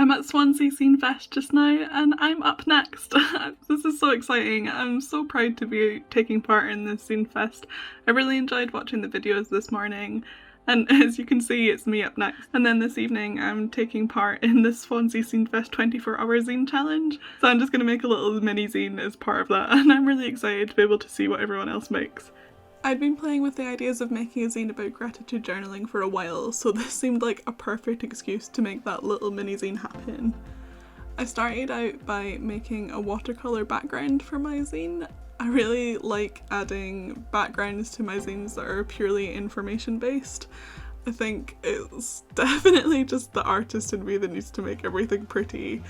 I'm at Swansea Zine Fest just now and I'm up next. This is so exciting. I'm so proud to be taking part in this Zine Fest. I really enjoyed watching the videos this morning, and as you can see, it's me up next. And then this evening I'm taking part in the Swansea Zine Fest 24-hour zine challenge. So I'm just going to make a little mini zine as part of that, and I'm really excited to be able to see what everyone else makes. I'd been playing with the ideas of making a zine about gratitude journaling for a while, so this seemed like a perfect excuse to make that little mini zine happen. I started out by making a watercolour background for my zine. I really like adding backgrounds to my zines that are purely information based. I think it's definitely just the artist in me that needs to make everything pretty.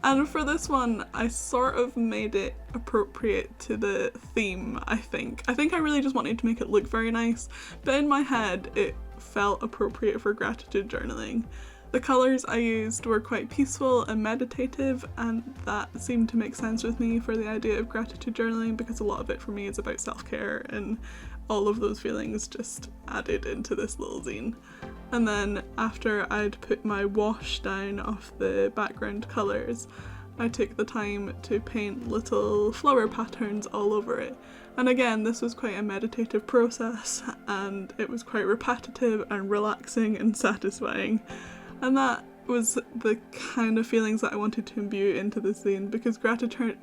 And for this one, I sort of made it appropriate to the theme, I think. I really just wanted to make it look very nice, but in my head it felt appropriate for gratitude journaling. The colours I used were quite peaceful and meditative, and that seemed to make sense with me for the idea of gratitude journaling, because a lot of it for me is about self-care, and all of those feelings just added into this little zine. And then after I'd put my wash down of the background colours, I took the time to paint little flower patterns all over it. And again, this was quite a meditative process, and it was quite repetitive and relaxing and satisfying. And that was the kind of feelings that I wanted to imbue into this zine, because gratitude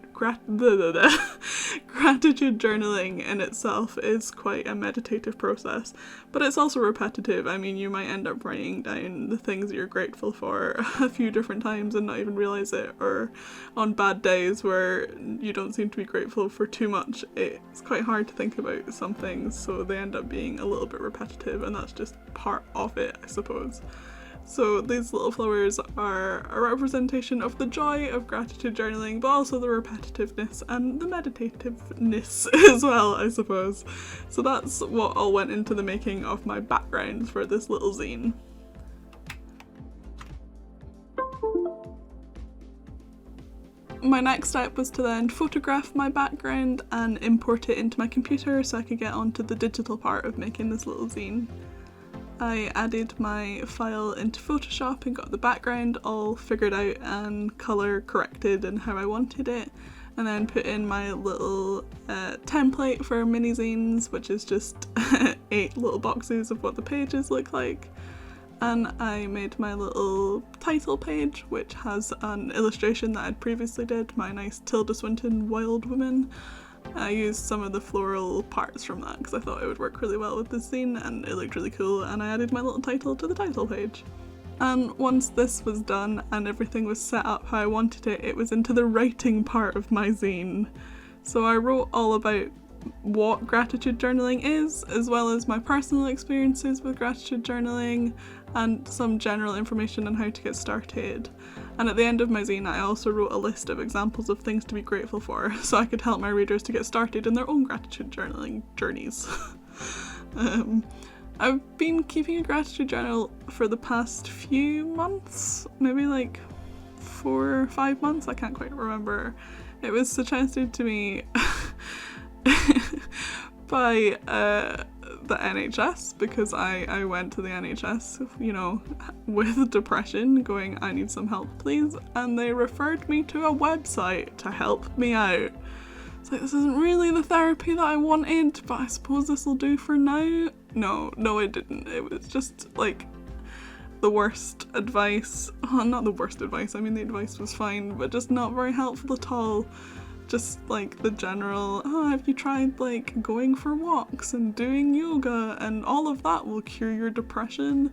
journaling in itself is quite a meditative process, but it's also repetitive. I mean, you might end up writing down the things that you're grateful for a few different times and not even realise it, or on bad days where you don't seem to be grateful for too much, it's quite hard to think about some things, so they end up being a little bit repetitive, and that's just part of it, I suppose. So these little flowers are a representation of the joy of gratitude journaling, but also the repetitiveness and the meditativeness as well, I suppose. So that's what all went into the making of my background for this little zine. My next step was to then photograph my background and import it into my computer so I could get onto the digital part of making this little zine. I added my file into Photoshop and got the background all figured out and colour corrected and how I wanted it, and then put in my little template for mini zines, which is just 8 little boxes of what the pages look like. And I made my little title page, which has an illustration that I'd previously did, my nice Tilda Swinton Wild Woman. I used some of the floral parts from that because I thought it would work really well with this zine and it looked really cool, and I added my little title to the title page. And once this was done and everything was set up how I wanted it, it was into the writing part of my zine. So I wrote all about what gratitude journaling is, as well as my personal experiences with gratitude journaling and some general information on how to get started. And at the end of my zine I also wrote a list of examples of things to be grateful for, so I could help my readers to get started in their own gratitude journaling journeys. I've been keeping a gratitude journal for the past few months, maybe like 4 or 5 months, I can't quite remember. It was suggested to me by the NHS, because I went to the NHS, you know, with depression, going, I need some help please, and they referred me to a website to help me out. It's like, this isn't really the therapy that I wanted, but I suppose this will do for now. No it didn't. It was just like the worst advice. Oh, not the worst advice, I mean the advice was fine, but just not very helpful at all. Just like the general, oh, have you tried like going for walks and doing yoga and all of that will cure your depression?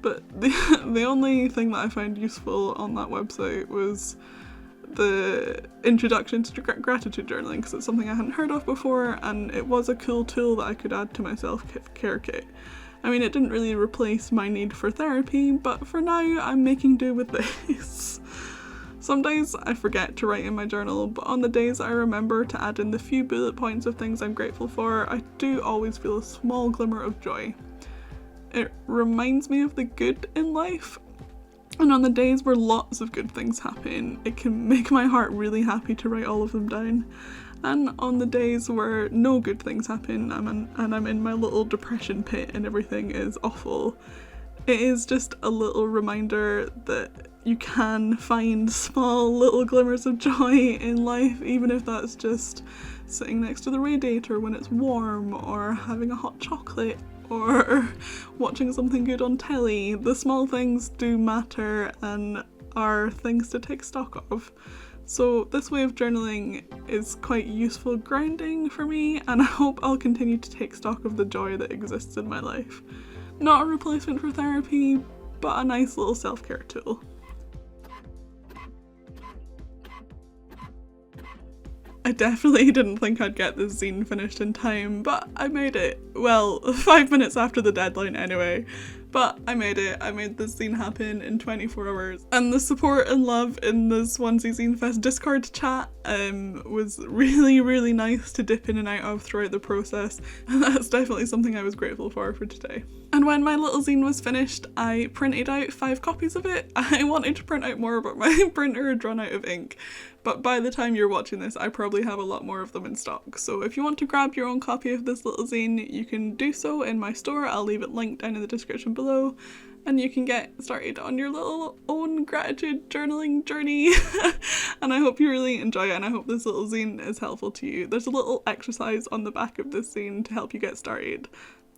But the only thing that I found useful on that website was the introduction to gratitude journaling, because it's something I hadn't heard of before, and it was a cool tool that I could add to my self-care kit. I mean, it didn't really replace my need for therapy, but for now I'm making do with this. Some days I forget to write in my journal, but on the days I remember to add in the few bullet points of things I'm grateful for, I do always feel a small glimmer of joy. It reminds me of the good in life, and on the days where lots of good things happen, it can make my heart really happy to write all of them down. And on the days where no good things happen and I'm in my little depression pit and everything is awful, it is just a little reminder that you can find small little glimmers of joy in life, even if that's just sitting next to the radiator when it's warm, or having a hot chocolate, or watching something good on telly. The small things do matter and are things to take stock of. So this way of journaling is quite useful grounding for me, and I hope I'll continue to take stock of the joy that exists in my life. Not a replacement for therapy, but a nice little self-care tool. I definitely didn't think I'd get this zine finished in time, but I made it. Well, 5 minutes after the deadline anyway. But I made it. I made this zine happen in 24 hours. And the support and love in the Swansea Zine Fest Discord chat was really, really nice to dip in and out of throughout the process. And that's definitely something I was grateful for today. And when my little zine was finished, I printed out 5 copies of it. I wanted to print out more, but my printer had run out of ink. But by the time you're watching this, I probably have a lot more of them in stock. So if you want to grab your own copy of this little zine, you can do so in my store. I'll leave it linked down in the description below. And you can get started on your little own gratitude journaling journey. And I hope you really enjoy it, and I hope this little zine is helpful to you. There's a little exercise on the back of this zine to help you get started.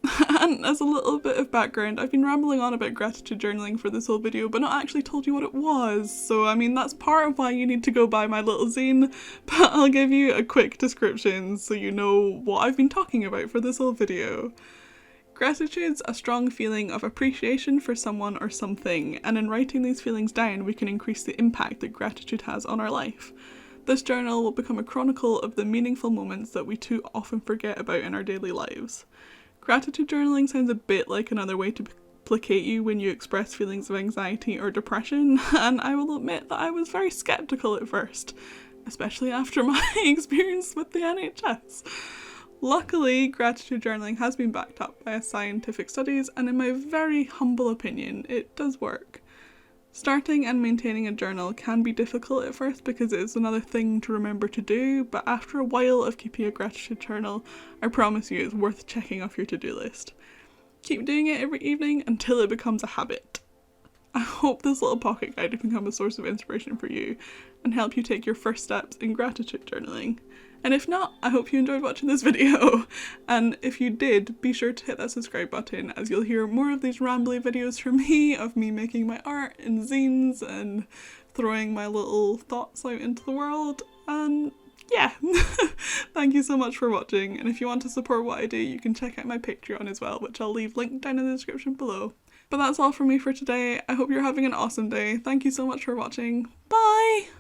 And as a little bit of background, I've been rambling on about gratitude journaling for this whole video, but not actually told you what it was. So I mean, that's part of why you need to go buy my little zine, but I'll give you a quick description so you know what I've been talking about for this whole video. Gratitude's a strong feeling of appreciation for someone or something, and in writing these feelings down, we can increase the impact that gratitude has on our life. This journal will become a chronicle of the meaningful moments that we too often forget about in our daily lives. Gratitude journaling sounds a bit like another way to placate you when you express feelings of anxiety or depression, and I will admit that I was very skeptical at first, especially after my experience with the NHS. Luckily, gratitude journaling has been backed up by scientific studies, and in my very humble opinion, it does work. Starting and maintaining a journal can be difficult at first because it is another thing to remember to do, but after a while of keeping a gratitude journal, I promise you it's worth checking off your to-do list. Keep doing it every evening until it becomes a habit. I hope this little pocket guide will become a source of inspiration for you and help you take your first steps in gratitude journaling. And if not, I hope you enjoyed watching this video. And if you did, be sure to hit that subscribe button, as you'll hear more of these rambly videos from me, of me making my art and zines and throwing my little thoughts out into the world. And yeah, thank you so much for watching. And if you want to support what I do, you can check out my Patreon as well, which I'll leave linked down in the description below. But that's all from me for today. I hope you're having an awesome day. Thank you so much for watching. Bye!